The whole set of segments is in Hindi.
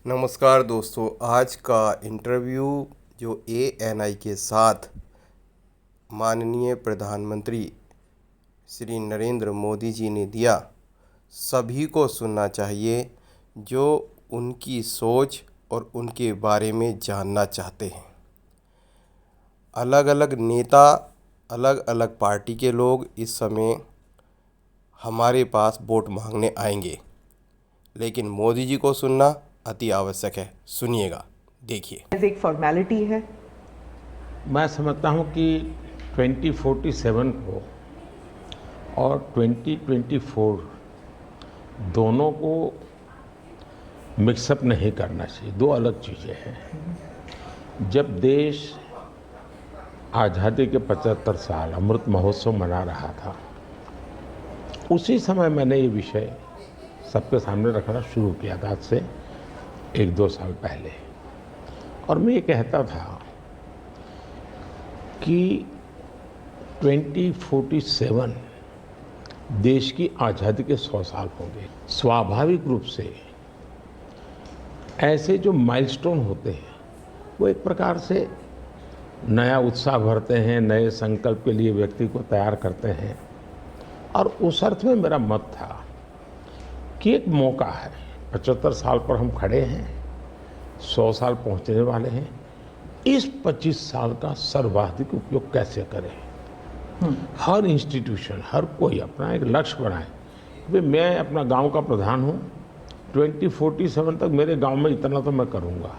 नमस्कार दोस्तों, आज का इंटरव्यू जो ANI के साथ माननीय प्रधानमंत्री श्री नरेंद्र मोदी जी ने दिया, सभी को सुनना चाहिए जो उनकी सोच और उनके बारे में जानना चाहते हैं। अलग अलग नेता, अलग अलग पार्टी के लोग इस समय हमारे पास वोट मांगने आएंगे, लेकिन मोदी जी को सुनना अति आवश्यक है। सुनिएगा, देखिए। एक फॉर्मेलिटी है। मैं समझता हूं कि 2047 को और 2024 दोनों को मिक्सअप नहीं करना चाहिए। दो अलग चीज़ें हैं। जब देश आज़ादी के 75 साल अमृत महोत्सव मना रहा था, उसी समय मैंने ये विषय सबके सामने रखना शुरू किया था, आज से 1-2 साल पहले। और मैं ये कहता था कि 2047 देश की आज़ादी के 100 साल होंगे। स्वाभाविक रूप से ऐसे जो माइलस्टोन होते हैं वो एक प्रकार से नया उत्साह भरते हैं, नए संकल्प के लिए व्यक्ति को तैयार करते हैं। और उस अर्थ में मेरा मत था कि एक मौका है, 75 साल पर हम खड़े हैं, 100 साल पहुंचने वाले हैं। इस 25 साल का सर्वाधिक उपयोग कैसे करें? हर इंस्टीट्यूशन, हर कोई अपना एक लक्ष्य बनाए। भाई मैं अपना गांव का प्रधान हूं, 2047 तक मेरे गांव में इतना तो मैं करूंगा।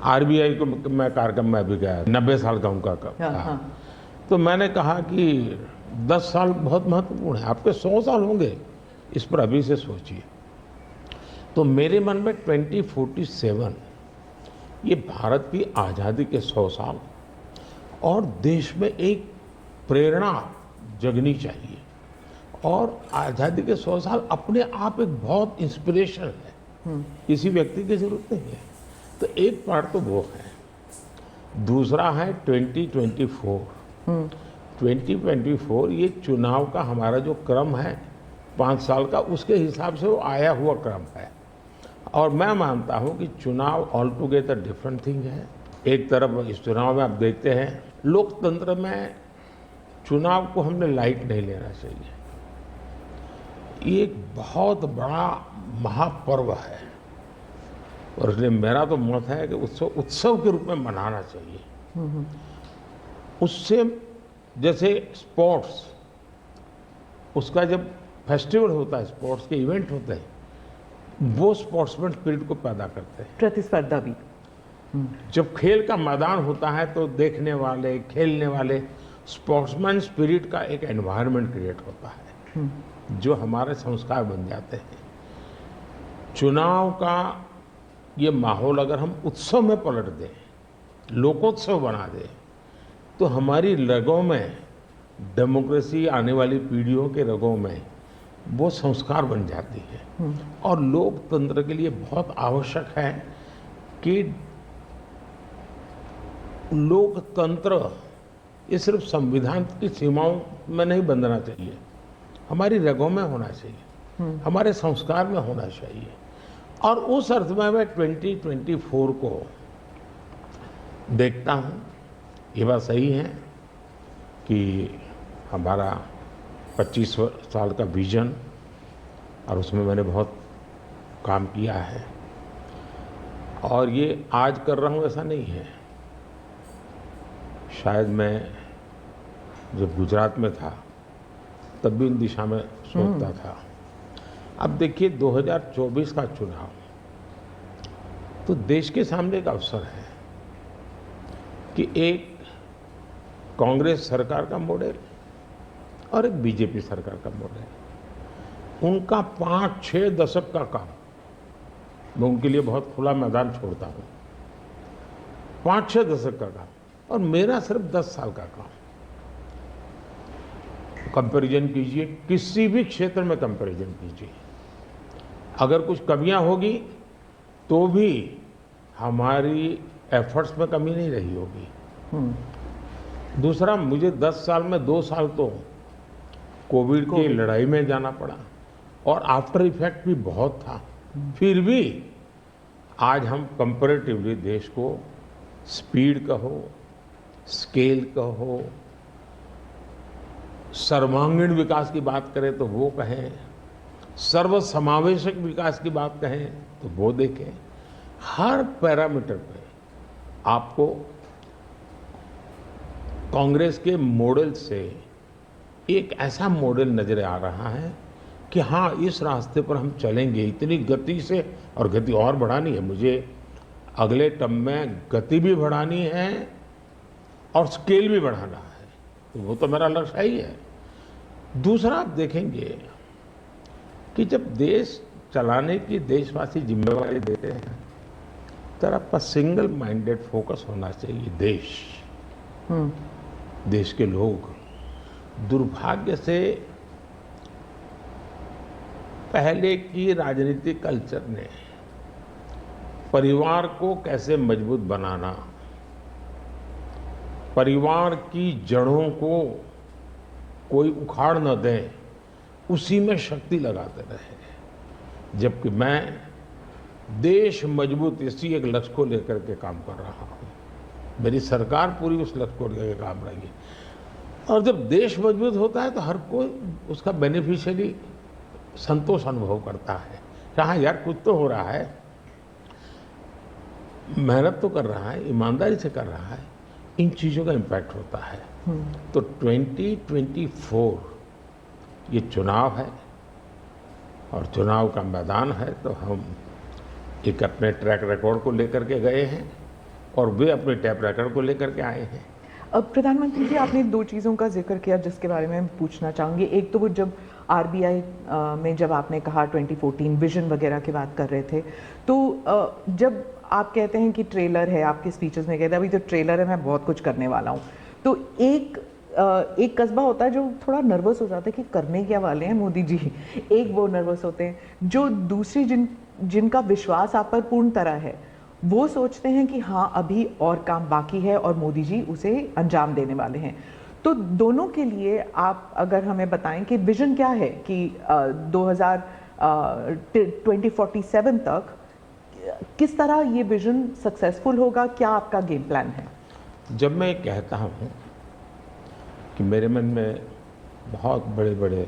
RBI को मैं कार्यक्रम में भी गया, 90 साल का उनका था। तो मैंने कहा कि 10 साल बहुत महत्वपूर्ण है, आपके 100 साल होंगे, इस पर अभी से सोचिए। तो मेरे मन में 2047 ये भारत की आज़ादी के 100 साल और देश में एक प्रेरणा जगनी चाहिए। और आज़ादी के 100 साल अपने आप एक बहुत इंस्पिरेशन है, किसी व्यक्ति की जरूरत नहीं है। तो एक पार्ट तो वो है। दूसरा है 2024। 2024 ये चुनाव का हमारा जो क्रम है 5 साल का, उसके हिसाब से वो आया हुआ क्रम है। और मैं मानता हूं कि चुनाव ऑल टुगेदर डिफरेंट थिंग है। एक तरफ इस चुनाव में आप देखते हैं, लोकतंत्र में चुनाव को हमने लाइट नहीं लेना चाहिए। ये एक बहुत बड़ा महापर्व है और इसलिए मेरा तो मत है कि उत्सव के रूप में मनाना चाहिए। उससे जैसे स्पोर्ट्स, उसका जब फेस्टिवल होता है, स्पोर्ट्स के इवेंट होते हैं, वो स्पोर्ट्समैन स्पिरिट को पैदा करते हैं। प्रतिस्पर्धा भी। जब खेल का मैदान होता है तो देखने वाले, खेलने वाले, स्पोर्ट्समैन स्पिरिट का एक एनवायरनमेंट क्रिएट होता है जो हमारे संस्कार बन जाते हैं। चुनाव का ये माहौल अगर हम उत्सव में पलट दें, लोकोत्सव बना दें, तो हमारी रगों में, डेमोक्रेसी आने वाली पीढ़ियों के रगों में वो संस्कार बन जाती है। और लोकतंत्र के लिए बहुत आवश्यक है कि लोकतंत्र ये सिर्फ संविधान की सीमाओं में नहीं बंधना चाहिए, हमारी रगों में होना चाहिए, हमारे संस्कार में होना चाहिए। और उस अर्थ में मैं 2024 को देखता हूँ। ये बात सही है कि हमारा 25 साल का विजन, और उसमें मैंने बहुत काम किया है। और ये आज कर रहा हूँ ऐसा नहीं है। शायद मैं जब गुजरात में था तब भी इन दिशा में सोचता था। अब देखिए 2024 का चुनाव तो देश के सामने एक अवसर है कि एक कांग्रेस सरकार का मॉडल और एक बीजेपी सरकार का मॉडल, उनका 5-6 दशक का काम, मैं उनके लिए बहुत खुला मैदान छोड़ता हूँ। 5-6 दशक का काम और मेरा सिर्फ 10 साल का काम। कंपैरिजन कीजिए, किसी भी क्षेत्र में कंपैरिजन कीजिए, अगर कुछ कमियां होगी तो भी हमारी एफर्ट्स में कमी नहीं रही होगी। दूसरा, मुझे 10 साल में 2 साल तो कोविड की लड़ाई में जाना पड़ा और आफ्टर इफेक्ट भी बहुत था। फिर भी आज हम कंपैरेटिवली देश को स्पीड कहो, स्केल कहो, सर्वांगीण विकास की बात करें तो वो कहें, सर्व समावेशक विकास की बात कहें तो वो देखें। हर पैरामीटर पे आपको कांग्रेस के मॉडल से एक ऐसा मॉडल नजर आ रहा है कि हाँ, इस रास्ते पर हम चलेंगे इतनी गति से, और गति और बढ़ानी है मुझे। अगले टर्म में गति भी बढ़ानी है और स्केल भी बढ़ाना है, तो वो तो मेरा लक्ष्य ही है। दूसरा, आप देखेंगे कि जब देश चलाने की देशवासी जिम्मेवारी देते हैं तो आपका सिंगल माइंडेड फोकस होना चाहिए। देश के लोग दुर्भाग्य से पहले की राजनीतिक कल्चर ने परिवार को कैसे मजबूत बनाना, परिवार की जड़ों को कोई उखाड़ न दे, उसी में शक्ति लगाते रहे। जबकि मैं देश मजबूत इसी एक लक्ष्य को लेकर के काम कर रहा हूँ। मेरी सरकार पूरी उस लक्ष्य को लेकर काम रही है। और जब देश मजबूत होता है तो हर कोई उसका बेनिफिशियरी संतोष अनुभव करता है। हाँ यार, कुछ तो हो रहा है, मेहनत तो कर रहा है, ईमानदारी से कर रहा है, इन चीज़ों का इम्पैक्ट होता है। तो 2024 ये चुनाव है और चुनाव का मैदान है, तो हम एक अपने ट्रैक रिकॉर्ड को लेकर के गए हैं और वे अपने ट्रैक रिकॉर्ड को लेकर के आए हैं। अब प्रधानमंत्री जी, आपने दो चीज़ों का जिक्र किया जिसके बारे में पूछना चाहूँगी। एक तो वो जब आरबीआई में जब आपने कहा 2014 विजन वगैरह की बात कर रहे थे, तो जब आप कहते हैं कि ट्रेलर है, आपके स्पीचेस में कहते हैं अभी तो ट्रेलर है, मैं बहुत कुछ करने वाला हूँ, तो एक कस्बा होता है जो थोड़ा नर्वस हो जाता है कि करने क्या वाले हैं मोदी जी। एक वो नर्वस होते हैं जो दूसरी जिनका विश्वास आप पर पूर्ण तरह है, वो सोचते हैं कि हाँ अभी और काम बाकी है और मोदी जी उसे अंजाम देने वाले हैं। तो दोनों के लिए आप अगर हमें बताएं कि विजन क्या है कि 2047 तक किस तरह ये विजन सक्सेसफुल होगा, क्या आपका गेम प्लान है? जब मैं कहता हूँ कि मेरे मन में बहुत बड़े बड़े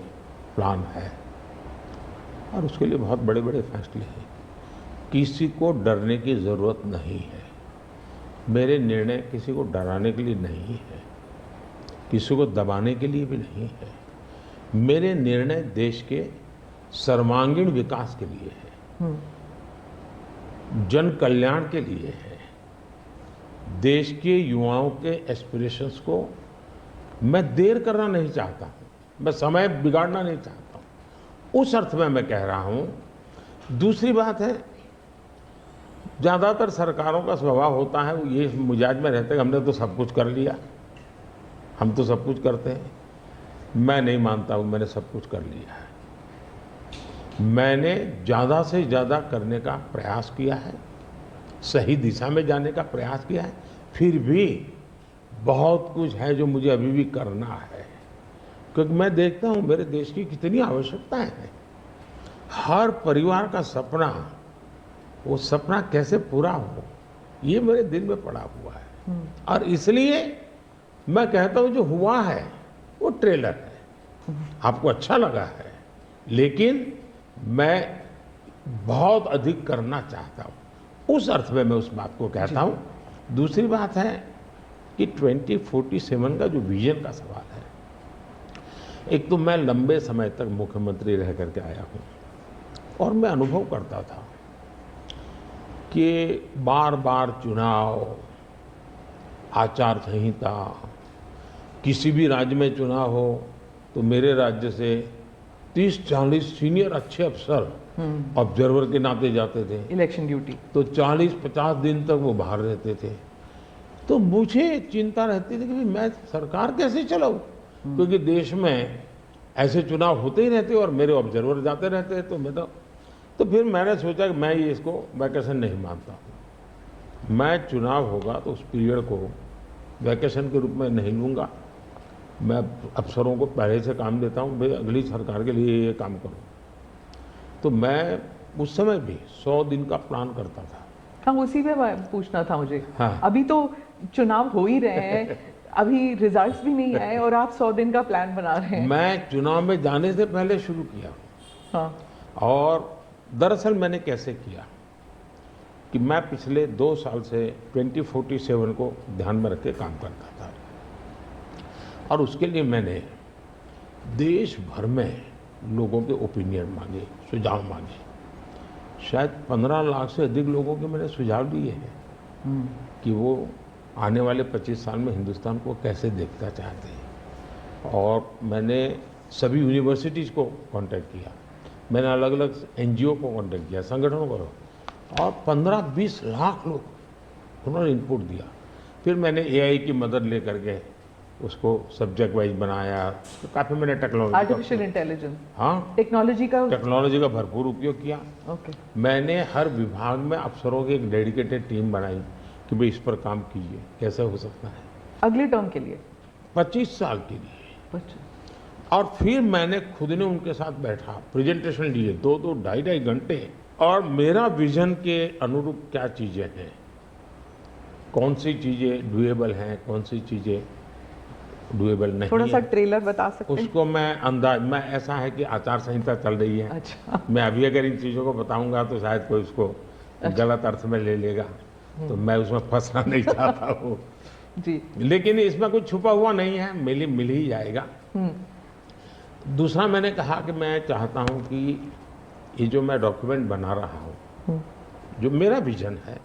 प्लान है और उसके लिए बहुत बड़े बड़े फैसले हैं, किसी को डरने की ज़रूरत नहीं है। मेरे निर्णय किसी को डराने के लिए नहीं है, किसी को दबाने के लिए भी नहीं है। मेरे निर्णय देश के सर्वांगीण विकास के लिए है, जन कल्याण के लिए है। देश के युवाओं के एस्पिरेशंस को मैं देर करना नहीं चाहता हूँ, मैं समय बिगाड़ना नहीं चाहता हूँ, उस अर्थ में मैं कह रहा हूँ। दूसरी बात है, ज़्यादातर सरकारों का स्वभाव होता है वो ये मिजाज में रहते हैं हमने तो सब कुछ कर लिया, हम तो सब कुछ करते हैं। मैं नहीं मानता हूँ मैंने सब कुछ कर लिया है। मैंने ज़्यादा से ज़्यादा करने का प्रयास किया है, सही दिशा में जाने का प्रयास किया है, फिर भी बहुत कुछ है जो मुझे अभी भी करना है, क्योंकि मैं देखता हूँ मेरे देश की कितनी आवश्यकताएं हैं। हर परिवार का सपना, वो सपना कैसे पूरा हो, ये मेरे दिल में पड़ा हुआ है। और इसलिए मैं कहता हूँ जो हुआ है वो ट्रेलर है, आपको अच्छा लगा है, लेकिन मैं बहुत अधिक करना चाहता हूँ, उस अर्थ में मैं उस बात को कहता हूँ। दूसरी बात है कि 2047 का जो विजन का सवाल है, एक तो मैं लंबे समय तक मुख्यमंत्री रह करके आया हूँ और मैं अनुभव करता था कि बार बार चुनाव, आचार संहिता, किसी भी राज्य में चुनाव हो तो मेरे राज्य से 30-40 सीनियर अच्छे अफसर ऑब्जर्वर के नाते जाते थे इलेक्शन ड्यूटी, तो 40-50 दिन तक वो बाहर रहते थे। तो मुझे चिंता रहती थी कि मैं सरकार कैसे चलाऊं, क्योंकि देश में ऐसे चुनाव होते ही रहते और मेरे ऑब्जर्वर जाते रहते। तो फिर मैंने सोचा कि मैं ये इसको वैकेशन नहीं मानता हूँ। मैं चुनाव होगा तो उस पीरियड को वैकेशन के रूप में नहीं लूँगा। मैं अफसरों को पहले से काम देता हूँ, भाई अगली सरकार के लिए ये काम करूँ। तो मैं उस समय भी 100 दिन का प्लान करता था हाँ, उसी पे पूछना था मुझे। हाँ। अभी तो चुनाव हो ही रहे हैं, अभी रिजल्ट्स भी नहीं आए और आप 100 दिन का प्लान बना रहे हैं। मैं चुनाव में जाने से पहले शुरू किया। हाँ। और दरअसल मैंने कैसे किया कि मैं पिछले 2 साल से 2047 को ध्यान में रख के काम करता था, और उसके लिए मैंने देश भर में लोगों के ओपिनियन मांगे, सुझाव मांगे। शायद 15 लाख से अधिक लोगों के मैंने सुझाव दिए हैं कि वो आने वाले 25 साल में हिंदुस्तान को कैसे देखना चाहते हैं। और मैंने सभी यूनिवर्सिटीज़ को कांटेक्ट किया, मैंने अलग अलग एनजीओ को कांटेक्ट किया, संगठनों को, और 15-20 लाख लोग उन्होंने इनपुट दिया। फिर मैंने एआई की मदद लेकर के उसको सब्जेक्ट वाइज बनाया। तो काफ़ी मैंने आर्टिफिशियल इंटेलिजेंस, हाँ, टेक्नोलॉजी का भरपूर उपयोग किया। ओके। मैंने हर विभाग में अफसरों की एक डेडिकेटेड टीम बनाई कि भाई इस पर काम कीजिए, कैसे हो सकता है अगले टर्म के लिए 25 साल के लिए। अच्छा। और फिर मैंने खुद ने उनके साथ बैठा, प्रेजेंटेशन दिए 2-2, 2.5 घंटे, और मेरा विजन के अनुरूप क्या चीज़ें हैं, कौन सी चीज़ें डुएबल हैं, कौन सी चीज़ें डुएबल नहीं थोड़ा सा है। ट्रेलर बता सकते हैं? उसको मैं ऐसा है कि आचार संहिता चल रही है। अच्छा। मैं अभी अगर इन चीज़ों को बताऊंगा तो शायद कोई उसको गलत अर्थ में ले लेगा, तो मैं उसमें फंसना नहीं चाहता हूँ। जी। लेकिन इसमें कुछ छुपा हुआ नहीं है, मिल ही जाएगा। दूसरा मैंने कहा कि मैं चाहता हूँ कि ये जो मैं डॉक्यूमेंट बना रहा हूँ, जो मेरा विजन है,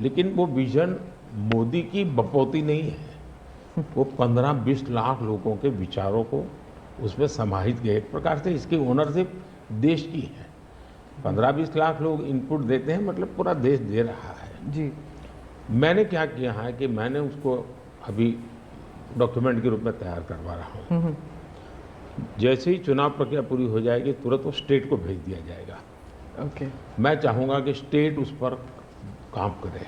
लेकिन वो विजन मोदी की बपौती नहीं है, वो 15-20 लाख लोगों के विचारों को उसमें समाहित किया। एक प्रकार से इसकी ओनरशिप देश की है। 15-20 लाख लोग इनपुट देते हैं, मतलब पूरा देश दे रहा है। जी। मैंने क्या किया है कि मैंने उसको अभी डॉक्यूमेंट के रूप में तैयार करवा रहा हूँ। जैसे ही चुनाव प्रक्रिया पूरी हो जाएगी तुरंत वो स्टेट को भेज दिया जाएगा। ओके। मैं चाहूँगा कि स्टेट उस पर काम करे।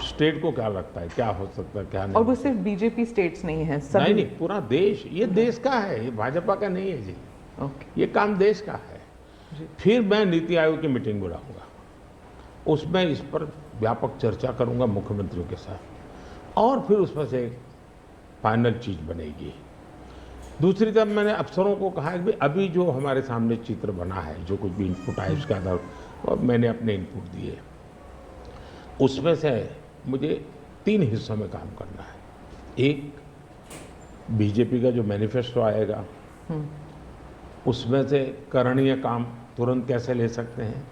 स्टेट को क्या लगता है, क्या हो सकता है, क्या नहीं। और वो सिर्फ बीजेपी स्टेट्स नहीं है, सभी। नहीं, पूरा देश, ये देश का है, ये भाजपा का नहीं है जी। ओके। ये काम देश का है। फिर मैं नीति आयोग की मीटिंग बुलाऊंगा, उसमें इस पर व्यापक चर्चा करूंगा मुख्यमंत्रियों के साथ, और फिर उसमें से एक फाइनल चीज बनेगी। दूसरी तरफ मैंने अफसरों को कहा है कि अभी जो हमारे सामने चित्र बना है, जो कुछ भी इनपुट आए उसके आधार और मैंने अपने इनपुट दिए, उसमें से मुझे 3 हिस्सों में काम करना है। एक, बीजेपी का जो मैनिफेस्टो आएगा उसमें से करणीय काम तुरंत कैसे ले सकते हैं।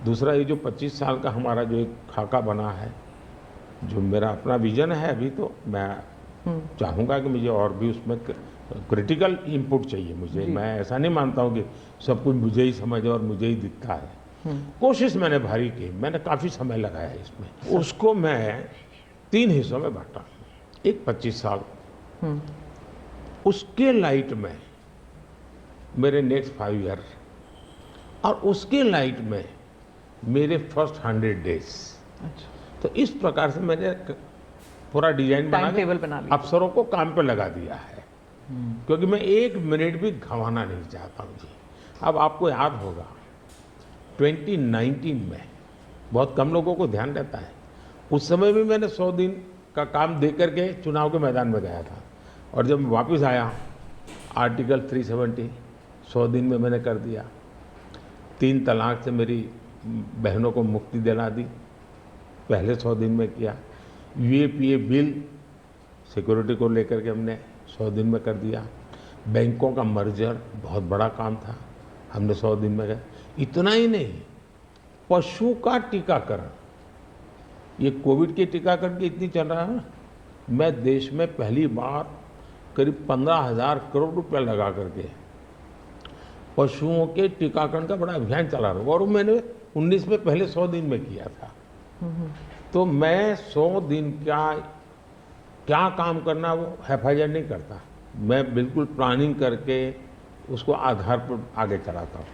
दूसरा, ये जो 25 साल का हमारा जो एक खाका बना है, जो मेरा अपना विजन है, अभी तो मैं चाहूँगा कि मुझे और भी उसमें क्रिटिकल इनपुट चाहिए मुझे। मैं ऐसा नहीं मानता हूँ कि सब कुछ मुझे ही समझ और मुझे ही दिखता है। कोशिश मैंने भारी की, मैंने काफ़ी समय लगाया इसमें। उसको मैं 3 हिस्सों में बांटा। एक 25 साल, उसके लाइट में मेरे नेक्स्ट 5 ईयर, और उसके लाइट में मेरे फर्स्ट 100 डेज। अच्छा। तो इस प्रकार से मैंने पूरा डिजाइन टाइम टेबल बना लिया, अफसरों को काम पे लगा दिया है, क्योंकि मैं 1 मिनट भी गंवाना नहीं चाहता हूँ जी। अब आपको याद होगा 2019 में बहुत कम लोगों को ध्यान रहता है, उस समय भी मैंने 100 दिन का काम दे करके चुनाव के मैदान में गया था, और जब मैं वापस आया आर्टिकल 370 100 दिन में मैंने कर दिया। 3 तलाक से मेरी बहनों को मुक्ति दिला दी, पहले 100 दिन में किया। यूएपीए बिल सिक्योरिटी को लेकर के हमने 100 दिन में कर दिया। बैंकों का मर्जर बहुत बड़ा काम था, हमने 100 दिन में किया। इतना ही नहीं, पशु का टीकाकरण, ये कोविड के टीकाकरण की इतनी चल रहा है ना, मैं देश में पहली बार करीब 15,000 करोड़ रुपया लगा करके पशुओं के टीकाकरण का बड़ा अभियान चला रहा हूँ, और मैंने 19 में पहले 100 दिन में किया था। तो मैं 100 दिन का क्या काम करना वो हैफाजत नहीं करता, मैं बिल्कुल प्लानिंग करके उसको आधार पर आगे चलाता हूँ।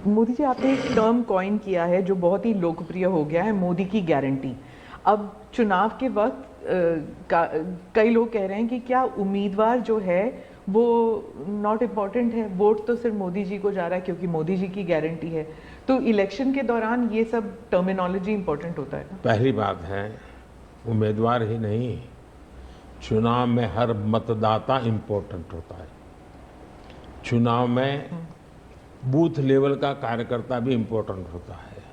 मोदी जी, आपने एक टर्म कॉइन किया है जो बहुत ही लोकप्रिय हो गया है, मोदी की गारंटी। अब चुनाव के वक्त कई लोग कह रहे हैं कि क्या उम्मीदवार जो है वो नॉट इम्पॉर्टेंट है, वोट तो सिर्फ मोदी जी को जा रहा है क्योंकि मोदी जी की गारंटी है। तो इलेक्शन के दौरान ये सब टर्मिनोलॉजी इंपॉर्टेंट होता है ना? पहली बात है, उम्मीदवार ही नहीं, चुनाव में हर मतदाता इम्पोर्टेंट होता है। चुनाव में बूथ लेवल का कार्यकर्ता भी इम्पोर्टेंट होता है,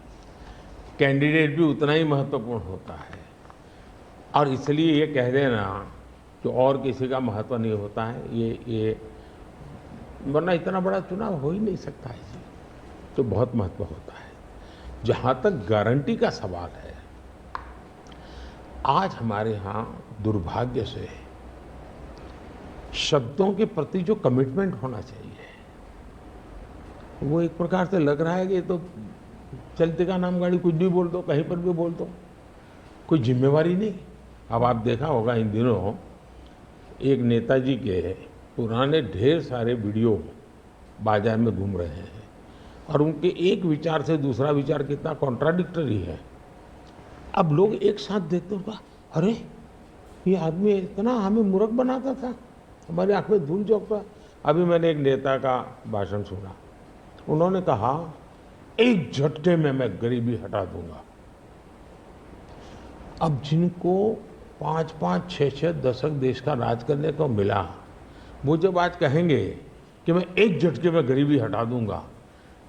कैंडिडेट भी उतना ही महत्वपूर्ण होता है। और इसलिए ये कह देना कि और किसी का महत्व नहीं होता है, ये वरना इतना बड़ा चुनाव हो ही नहीं सकता है जी, तो बहुत महत्व होता है। जहाँ तक गारंटी का सवाल है, आज हमारे यहाँ दुर्भाग्य से शब्दों के प्रति जो कमिटमेंट होना चाहिए, वो एक प्रकार से लग रहा है कि ये तो चलते का नाम गाड़ी, कुछ भी बोल दो, कहीं पर भी बोल दो, कोई जिम्मेवारी नहीं। अब आप देखा होगा इन दिनों एक नेताजी के पुराने ढेर सारे वीडियो बाजार में घूम रहे हैं और उनके एक विचार से दूसरा विचार कितना कॉन्ट्राडिक्टरी है। अब लोग एक साथ देखते होगा, अरे ये आदमी इतना हमें मूर्ख बनाता था, हमारी आंख में धूल झोंकता। अभी मैंने एक नेता का भाषण सुना, उन्होंने कहा एक झटके में मैं गरीबी हटा दूंगा। अब जिनको 5-5, 6-6 दशक देश का राज करने को मिला, वो जब आज कहेंगे कि मैं एक झटके में गरीबी हटा दूंगा,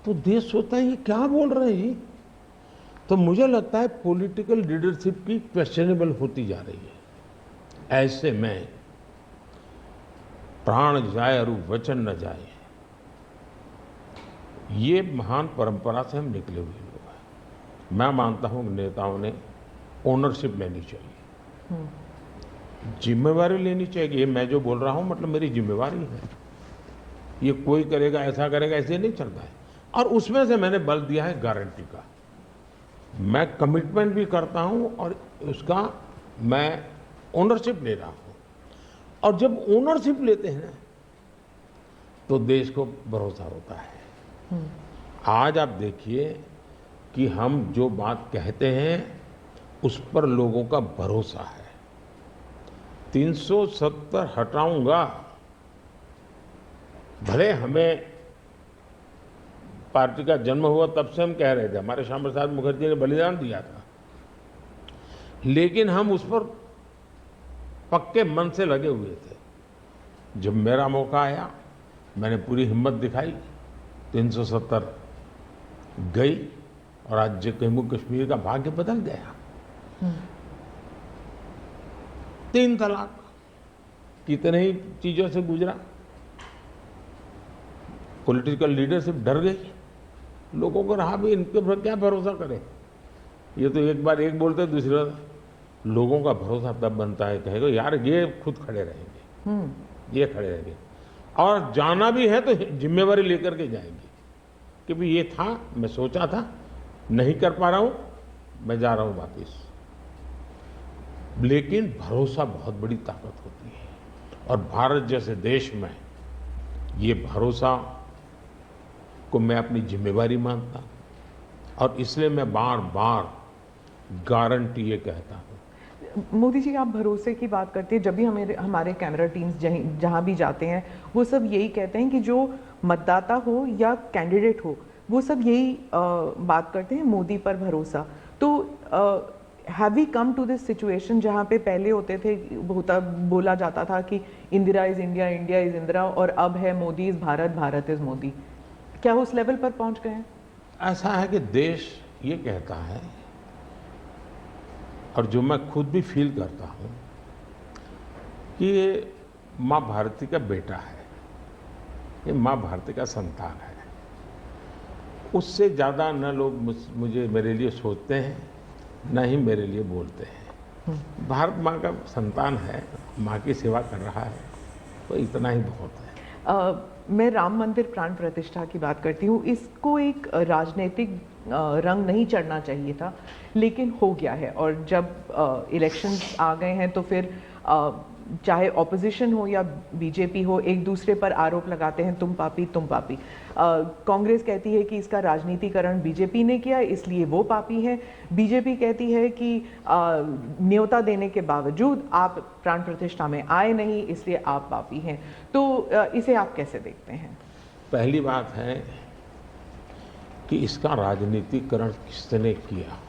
तो देश सोचता है ये क्या बोल रहे हैं। तो मुझे लगता है पॉलिटिकल लीडरशिप की क्वेश्चनेबल होती जा रही है। ऐसे में प्राण जाए और वचन न जाए, ये महान परंपरा से हम निकले हुए लोग हैं। मैं मानता हूं कि नेताओं ने ओनरशिप लेनी चाहिए, जिम्मेवारी लेनी चाहिए। ये मैं जो बोल रहा हूं मतलब मेरी जिम्मेवारी है, ये कोई करेगा ऐसा करेगा ऐसे नहीं चलता है। और उसमें से मैंने बल दिया है गारंटी का। मैं कमिटमेंट भी करता हूं और उसका मैं ओनरशिप ले रहा हूं। और जब ओनरशिप लेते हैं तो देश को भरोसा होता है। आज आप देखिए कि हम जो बात कहते हैं उस पर लोगों का भरोसा है। 370 हटाऊंगा, भले हमें पार्टी का जन्म हुआ तब से हम कह रहे थे, हमारे श्यामा प्रसाद मुखर्जी ने बलिदान दिया था, लेकिन हम उस पर पक्के मन से लगे हुए थे। जब मेरा मौका आया, मैंने पूरी हिम्मत दिखाई, 370 गई और आज जम्मू कश्मीर का भाग्य बदल गया। 3 तलाक, कितने ही चीजों से गुजरा। पॉलिटिकल लीडरशिप डर गई, लोगों को रहा भी इनके पर क्या भरोसा करें। ये तो एक बार एक बोलते दूसरी बार, लोगों का भरोसा तब बनता है, कहेगा यार ये खुद खड़े रहेंगे, ये खड़े रहेंगे। और जाना भी है तो जिम्मेवारी लेकर के जाएंगे कि भाई ये था, मैं सोचा था, नहीं कर पा रहा हूं, मैं जा रहा हूं वापिस। लेकिन भरोसा बहुत बड़ी ताकत होती है और भारत जैसे देश में ये भरोसा को मैं अपनी जिम्मेवारी मानता हूं और इसलिए मैं बार बार गारंटी ये कहता हूं। मोदी जी, आप भरोसे की बात करते हैं, जब भी हमारे कैमरा टीम्स जहाँ भी जाते हैं वो सब यही कहते हैं कि जो मतदाता हो या कैंडिडेट हो, वो सब यही बात करते हैं, मोदी पर भरोसा। तो have we come to this situation जहाँ पे पहले होते थे, बोला जाता था कि Indira is India, India is Indira, और अब है मोदी इज भारत, भारत इज मोदी। क्या उस लेवल पर पहुँच गए हैं? ऐसा है कि देश ये कहता है, और जो मैं खुद भी फील करता हूँ, कि ये माँ भारती का बेटा है, ये माँ भारती का संतान है। उससे ज़्यादा न लोग मुझे मेरे लिए सोचते हैं, न ही मेरे लिए बोलते हैं। भारत माँ का संतान है, माँ की सेवा कर रहा है, तो इतना ही बहुत है। मैं राम मंदिर प्राण प्रतिष्ठा की बात करती हूँ। इसको एक राजनीतिक रंग नहीं चढ़ना चाहिए था, लेकिन हो गया है। और जब इलेक्शंस आ गए हैं तो फिर चाहे ऑपोजिशन हो या बीजेपी हो, एक दूसरे पर आरोप लगाते हैं, तुम पापी तुम पापी। कांग्रेस कहती है कि इसका राजनीतिकरण बीजेपी ने किया, इसलिए वो पापी हैं। बीजेपी कहती है कि न्योता देने के बावजूद आप प्राण प्रतिष्ठा में आए नहीं, इसलिए आप पापी हैं। तो इसे आप कैसे देखते हैं? पहली बात है कि इसका राजनीतिकरण किसने किया।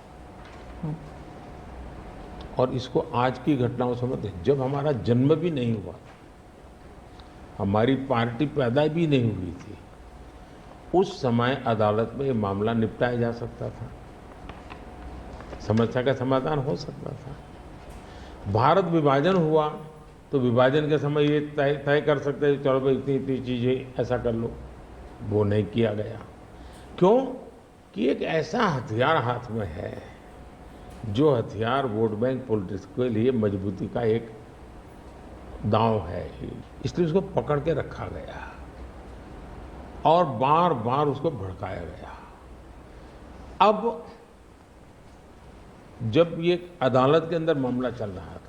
और इसको आज की घटनाओं से मत, जब हमारा जन्म भी नहीं हुआ, हमारी पार्टी पैदा भी नहीं हुई थी, उस समय अदालत में ये मामला निपटाया जा सकता था, समस्या का समाधान हो सकता था। भारत विभाजन हुआ तो विभाजन के समय ये तय कर सकते हैं, चलो भाई इतनी इतनी चीज़ें ऐसा कर लो, वो नहीं किया गया। क्यों? कि एक ऐसा हथियार हाथ में है, जो हथियार वोट बैंक पॉलिटिक्स के लिए मजबूती का एक दांव है, इसलिए उसको पकड़ के रखा गया और बार बार उसको भड़काया गया। अब जब ये अदालत के अंदर मामला चल रहा था,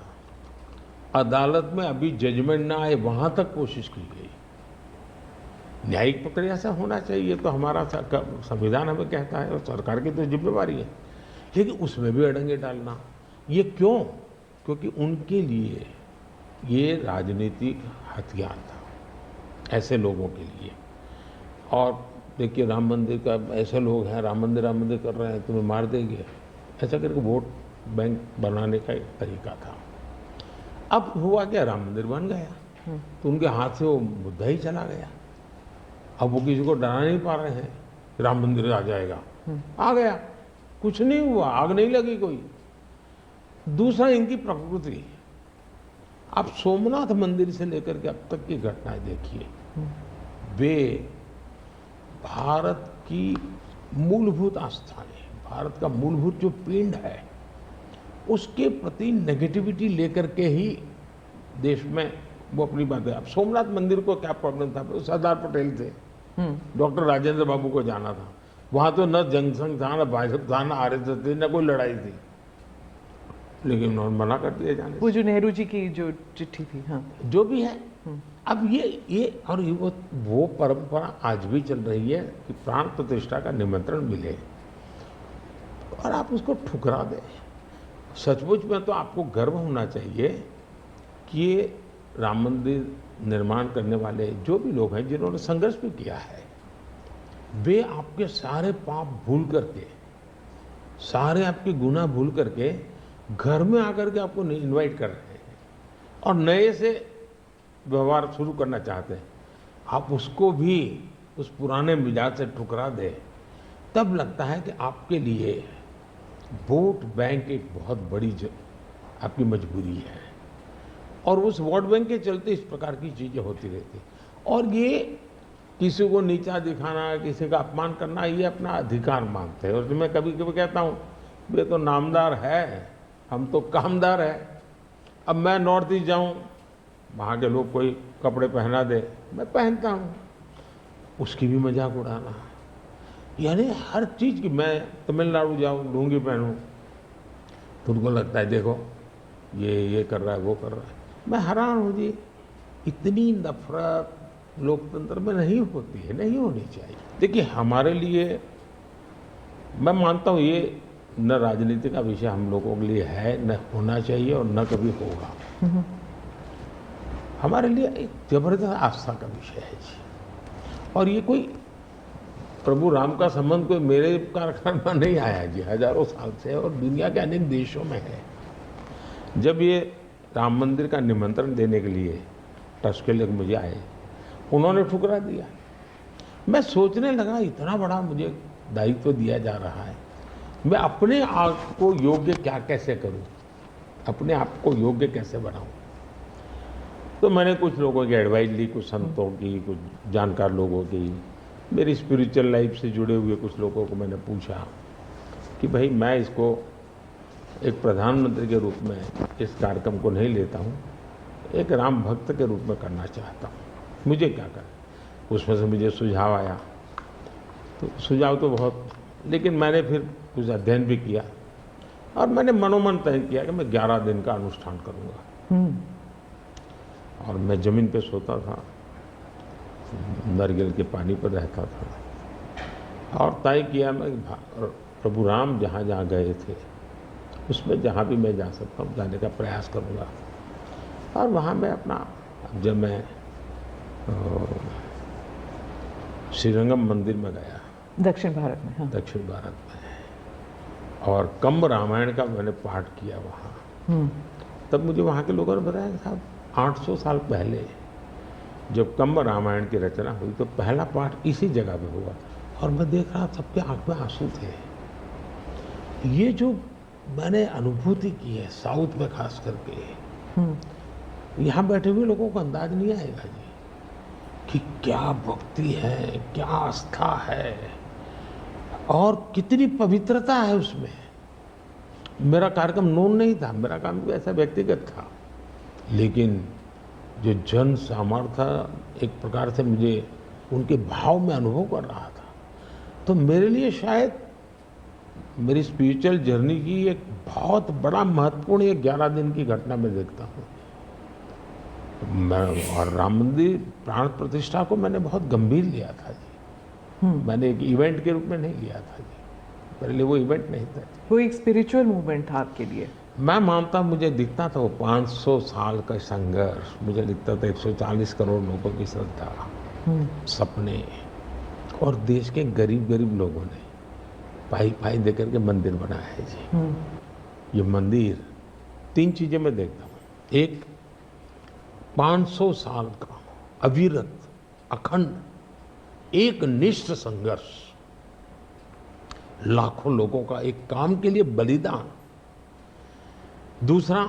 अदालत में अभी जजमेंट ना आए वहां तक कोशिश की गई। न्यायिक प्रक्रिया से होना चाहिए, तो हमारा संविधान हमें कहता है और सरकार की तो जिम्मेवारी है, लेकिन उसमें भी अड़ंगे डालना, ये क्यों? क्योंकि उनके लिए ये राजनीतिक हथियार था, ऐसे लोगों के लिए। और देखिए राम मंदिर का, ऐसे लोग हैं राम मंदिर कर रहे हैं, तुम्हें मार देंगे, ऐसा करके वोट बैंक बनाने का एक तरीका था। अब हुआ क्या, राम मंदिर बन गया तो उनके हाथ से वो मुद्दा ही चला गया। अब वो किसी को डरा नहीं पा रहे हैं, राम मंदिर आ जाएगा, आ गया, कुछ नहीं हुआ, आग नहीं लगी कोई। दूसरा, इनकी प्रकृति, आप सोमनाथ मंदिर से लेकर के अब तक की घटनाएं देखिए, वे भारत की मूलभूत आस्थाएं, भारत का मूलभूत जो पिंड है, उसके प्रति नेगेटिविटी लेकर के ही देश में वो अपनी बातें। अब सोमनाथ मंदिर को क्या प्रॉब्लम था? सरदार पटेल थे, डॉक्टर राजेंद्र बाबू को जाना था, वहां तो न जनसंघ था, न भाजपा था, न आरएसएस थी, न कोई लड़ाई थी, लेकिन उन्होंने मना कर दिया जाने। वो जो नेहरू जी की जो चिट्ठी थी, हाँ, जो भी है, अब ये और वो परंपरा आज भी चल रही है कि प्राण प्रतिष्ठा का निमंत्रण मिले और आप उसको ठुकरा दें। सचमुच में तो आपको गर्व होना चाहिए कि ये राम मंदिर निर्माण करने वाले जो भी लोग हैं, जिन्होंने संघर्ष भी किया है, वे आपके सारे पाप भूल करके, सारे आपके गुनाह भूल करके घर में आकर के आपको इनवाइट कर रहे हैं और नए से व्यवहार शुरू करना चाहते हैं। आप उसको भी उस पुराने मिजाज से ठुकरा दें, तब लगता है कि आपके लिए वोट बैंक एक बहुत बड़ी आपकी मजबूरी है। और उस वोट बैंक के चलते इस प्रकार की चीज़ें होती रहती। और ये किसी को नीचा दिखाना, किसी का अपमान करना, ये अपना अधिकार मानते हैं। और मैं कभी कभी कहता हूँ, वे तो नामदार है, हम तो कामदार है। अब मैं नॉर्थ ईस्ट जाऊँ, वहाँ के लोग कोई कपड़े पहना दे, मैं पहनता हूँ, उसकी भी मजाक उड़ाना। यानी हर चीज़ की, मैं तमिलनाडु जाऊँ लुंगी पहनूँ तो उनको लगता है देखो ये कर रहा है, वो कर रहा है। मैं हैरान हूँ जी, इतनी नफरत लोकतंत्र में नहीं होती है, नहीं होनी चाहिए। देखिए हमारे लिए, मैं मानता हूँ ये न राजनीति का विषय हम लोगों के लिए है, न होना चाहिए और न कभी होगा। हमारे लिए एक जबरदस्त आस्था का विषय है जी। और ये कोई प्रभु राम का संबंध कोई मेरे कारखाने में नहीं आया जी, हजारों साल से, और दुनिया के अनेक देशों में है। जब ये राम मंदिर का निमंत्रण देने के लिए ट्रस्ट के लोग मुझे आए, उन्होंने ठुकरा दिया। मैं सोचने लगा, इतना बड़ा मुझे दायित्व दिया जा रहा है, मैं अपने आप को योग्य क्या कैसे करूं, अपने आप को योग्य कैसे बनाऊं। तो मैंने कुछ लोगों की एडवाइस ली, कुछ संतों की, कुछ जानकार लोगों की, मेरी स्पिरिचुअल लाइफ से जुड़े हुए कुछ लोगों को मैंने पूछा कि भाई मैं इसको एक प्रधानमंत्री के रूप में इस कार्यक्रम को नहीं लेता हूँ, एक राम भक्त के रूप में करना चाहता हूँ, मुझे क्या करें। उसमें से मुझे सुझाव आया, तो सुझाव तो बहुत, लेकिन मैंने फिर कुछ अध्ययन भी किया और मैंने मनोमन तय किया कि मैं 11 दिन का अनुष्ठान करूँगा। और मैं ज़मीन पे सोता था, नारियल के पानी पर रहता था और तय किया मैं प्रभु राम जहाँ जहाँ गए थे उसमें जहाँ भी मैं जा सकता हूँ जाने का प्रयास करूँगा। और वहाँ मैं अपना, जब मैं श्रीरंगम मंदिर में गया दक्षिण भारत में, हाँ। दक्षिण भारत में। और कम्ब रामायण का मैंने पाठ किया वहाँ। तब मुझे वहाँ के लोगों ने बताया साहब 800 साल पहले जब कम्ब रामायण की रचना हुई तो पहला पाठ इसी जगह पे हुआ और मैं देख रहा सबके आंख में आंसू थे। ये जो मैंने अनुभूति की है साउथ में खास करके, यहाँ बैठे हुए लोगों को अंदाज नहीं आएगा जी कि क्या भक्ति है, क्या आस्था है और कितनी पवित्रता है उसमें। मेरा कार्यक्रम नोन नहीं था, मेरा काम भी ऐसा व्यक्तिगत था, लेकिन जो जन सामर्थ्य एक प्रकार से मुझे उनके भाव में अनुभव कर रहा था, तो मेरे लिए शायद मेरी स्पिरिचुअल जर्नी की एक बहुत बड़ा महत्वपूर्ण एक 11 दिन की घटना मैं देखता हूँ। मैं और राम मंदिर प्राण प्रतिष्ठा को मैंने बहुत गंभीर लिया था जी। मैंने एक इवेंट के रूप में नहीं लिया था जी, मेरे लिए वो इवेंट नहीं था। वो एक स्पिरिचुअल मूवमेंट था आपके लिए? मैं मानता, मुझे दिखता था वो 500 साल का संघर्ष, मुझे दिखता था 140 करोड़ लोगों की श्रद्धा, सपने और देश के गरीब गरीब लोगों ने पाई पाई देकर के मंदिर बनाया है जी। ये मंदिर 3 चीजें मैं देखता हूँ। एक 500 साल का अविरत अखंड एक निष्ठ संघर्ष, लाखों लोगों का एक काम के लिए बलिदान। दूसरा,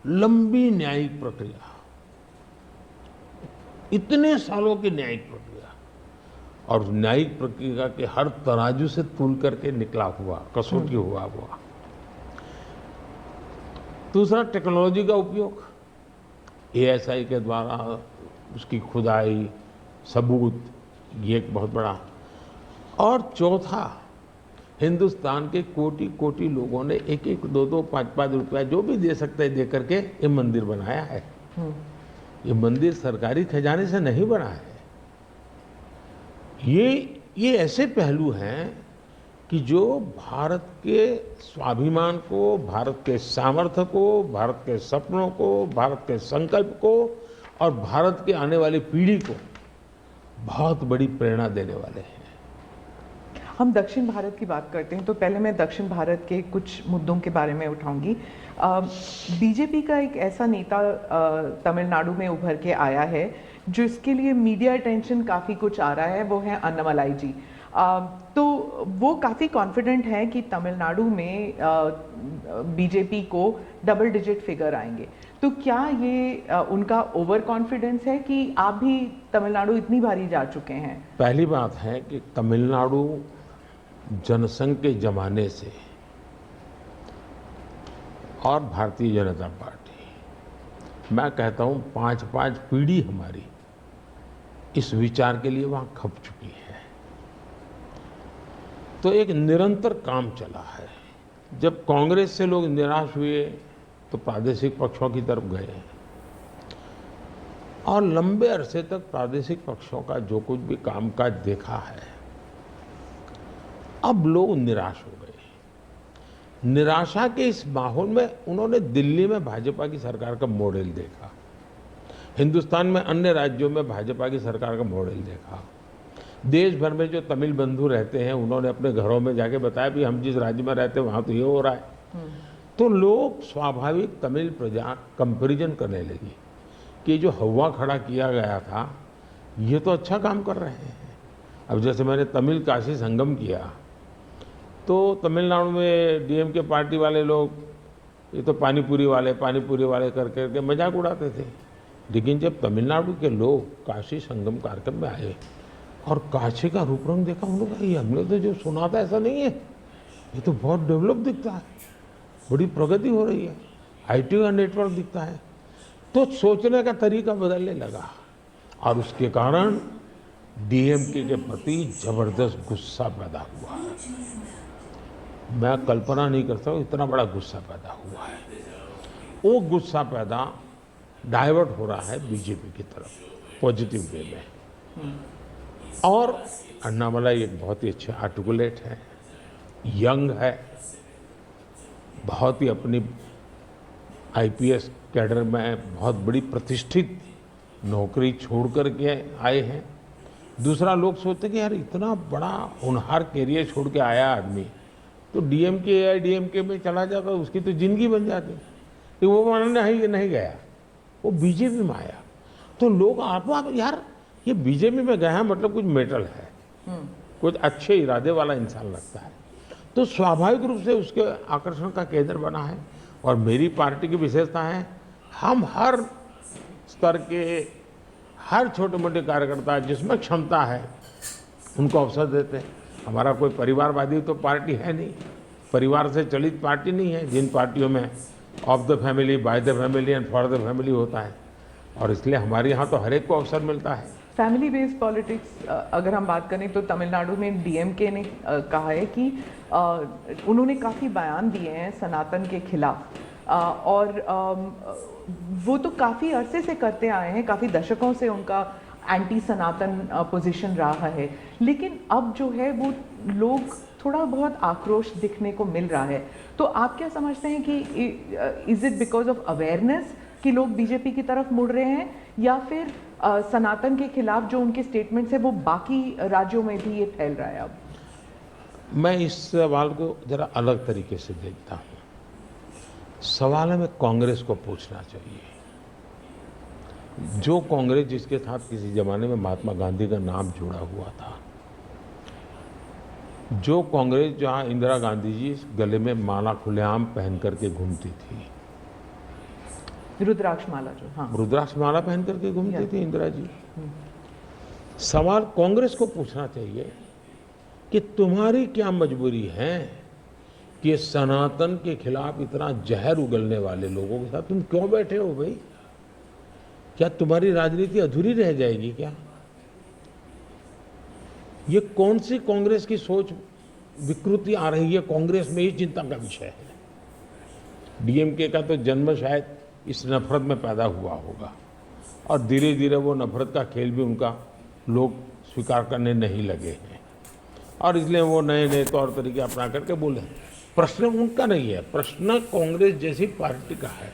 लंबी न्यायिक प्रक्रिया, इतने सालों की न्यायिक प्रक्रिया और न्यायिक प्रक्रिया के हर तराजू से तूल करके निकला हुआ, कसौटी हुआ। दूसरा, टेक्नोलॉजी का उपयोग, ASI के द्वारा उसकी खुदाई, सबूत, ये एक बहुत बड़ा। और चौथा, हिंदुस्तान के कोटि कोटि लोगों ने 1-1, 2-2, 5-5 रुपया जो भी दे सकते हैं दे करके ये मंदिर बनाया है। ये मंदिर सरकारी खजाने से नहीं बना है। ये ऐसे पहलू हैं कि जो भारत के स्वाभिमान को, भारत के सामर्थ्य को, भारत के सपनों को, भारत के संकल्प को और भारत के आने वाली पीढ़ी को बहुत बड़ी प्रेरणा देने वाले हैं। हम दक्षिण भारत की बात करते हैं तो पहले मैं दक्षिण भारत के कुछ मुद्दों के बारे में उठाऊंगी। बीजेपी का एक ऐसा नेता तमिलनाडु में उभर के आया है जो इसके लिए मीडिया अटेंशन काफ़ी कुछ आ रहा है, वो है अन्नामलाई जी। तो वो काफ़ी कॉन्फिडेंट हैं कि तमिलनाडु में बीजेपी को डबल डिजिट फिगर आएंगे। तो क्या ये उनका ओवर कॉन्फिडेंस है कि आप भी तमिलनाडु इतनी बारी जा चुके हैं? पहली बात है कि तमिलनाडु जनसंघ के जमाने से और भारतीय जनता पार्टी, मैं कहता हूं 5-5 पीढ़ी हमारी इस विचार के लिए वहां खप चुकी है। तो एक निरंतर काम चला है। जब कांग्रेस से लोग निराश हुए तो प्रादेशिक पक्षों की तरफ गए और लंबे अरसे तक प्रादेशिक पक्षों का जो कुछ भी कामकाज देखा है, अब लोग निराश हो गए। निराशा के इस माहौल में उन्होंने दिल्ली में भाजपा की सरकार का मॉडल देखा, हिंदुस्तान में अन्य राज्यों में भाजपा की सरकार का मॉडल देखा, देश भर में जो तमिल बंधु रहते हैं उन्होंने अपने घरों में जाके बताया भी हम जिस राज्य में रहते हैं वहाँ तो ये हो रहा है। तो लोग स्वाभाविक तमिल प्रजा कंपैरिजन करने लगी कि जो हवा खड़ा किया गया था ये तो अच्छा काम कर रहे हैं। अब जैसे मैंने तमिल काशी संगम किया तो तमिलनाडु में DMK पार्टी वाले लोग ये तो पानीपुरी वाले कर करके मजाक उड़ाते थे, लेकिन जब तमिलनाडु के लोग काशी संगम कार्यक्रम में आए और काशी का रूप रंग देखा, उन्होंने कहा ये हमने तो जो सुना था ऐसा नहीं है, ये तो बहुत डेवलप दिखता है, बड़ी प्रगति हो रही है, IT का नेटवर्क दिखता है। तो सोचने का तरीका बदलने लगा और उसके कारण DMK के प्रति जबरदस्त गुस्सा पैदा हुआ है। मैं कल्पना नहीं करता हूँ इतना बड़ा गुस्सा पैदा हुआ है। वो गुस्सा पैदा डाइवर्ट हो रहा है बीजेपी की तरफ पॉजिटिव वे में। और अन्नामलाई एक बहुत ही अच्छे आर्टिकुलेट है, यंग है, बहुत ही अपनी IPS कैडर में बहुत बड़ी प्रतिष्ठित नौकरी छोड़ कर के आए हैं दूसरा, लोग सोचते कि यार इतना बड़ा होनहार कैरियर छोड़ के आया आदमी, तो डीएमके एआईडीएमके में चला जाता, उसकी तो जिंदगी बन जाती। तो वो मानने नहीं गया, वो बीजेपी में आया। तो लोग आप यार ये बीजेपी में गया मतलब कुछ मेटल है, कुछ अच्छे इरादे वाला इंसान लगता है, तो स्वाभाविक रूप से उसके आकर्षण का केंद्र बना है। और मेरी पार्टी की विशेषता है, हम हर स्तर के हर छोटे मोटे कार्यकर्ता जिसमें क्षमता है उनको अवसर देते हैं। हमारा कोई परिवारवादी तो पार्टी है नहीं, परिवार से चलित पार्टी नहीं है, जिन पार्टियों में of the family, by the family and for the family होता है। और इसलिए हमारे यहाँ तो हर एक को अवसर मिलता है। फैमिली बेस्ड पॉलिटिक्स अगर हम बात करें तो तमिलनाडु में डीएमके ने कहा है कि उन्होंने काफ़ी बयान दिए हैं सनातन के खिलाफ, और वो तो काफ़ी अरसे से करते आए हैं, काफ़ी दशकों से उनका एंटी सनातन पोजीशन रहा है, लेकिन अब जो है वो लोग थोड़ा बहुत आक्रोश दिखने को मिल रहा है। तो आप क्या समझते हैं कि is it because of awareness कि लोग बीजेपी की तरफ मुड़ रहे हैं, या फिर सनातन के खिलाफ जो उनके स्टेटमेंट्स है वो बाकी राज्यों में भी ये फैल रहा है? अब मैं इस सवाल को जरा अलग तरीके से देखता हूँ। सवाल हमें कांग्रेस को पूछना चाहिए। जो कांग्रेस जिसके साथ किसी जमाने में महात्मा गांधी का नाम जुड़ा हुआ था, जो कांग्रेस जहां इंदिरा गांधी जी गले में माला खुलेआम पहन करके घूमती थी, रुद्राक्ष माला जो, हाँ, रुद्राक्ष माला पहन करके घूमती थी इंदिरा जी। सवाल कांग्रेस को पूछना चाहिए कि तुम्हारी क्या मजबूरी है कि सनातन के खिलाफ इतना जहर उगलने वाले लोगों के साथ तुम क्यों बैठे हो भाई? क्या तुम्हारी राजनीति अधूरी रह जाएगी क्या? ये कौन सी कांग्रेस की सोच विकृति आ रही है कांग्रेस में, ये चिंता का विषय है। डीएमके का तो जन्म शायद इस नफरत में पैदा हुआ होगा, और धीरे धीरे वो नफरत का खेल भी उनका लोग स्वीकार करने नहीं लगे हैं, और इसलिए वो नए नए तौर तरीके अपना करके बोले। प्रश्न उनका नहीं है, प्रश्न कांग्रेस जैसी पार्टी का है।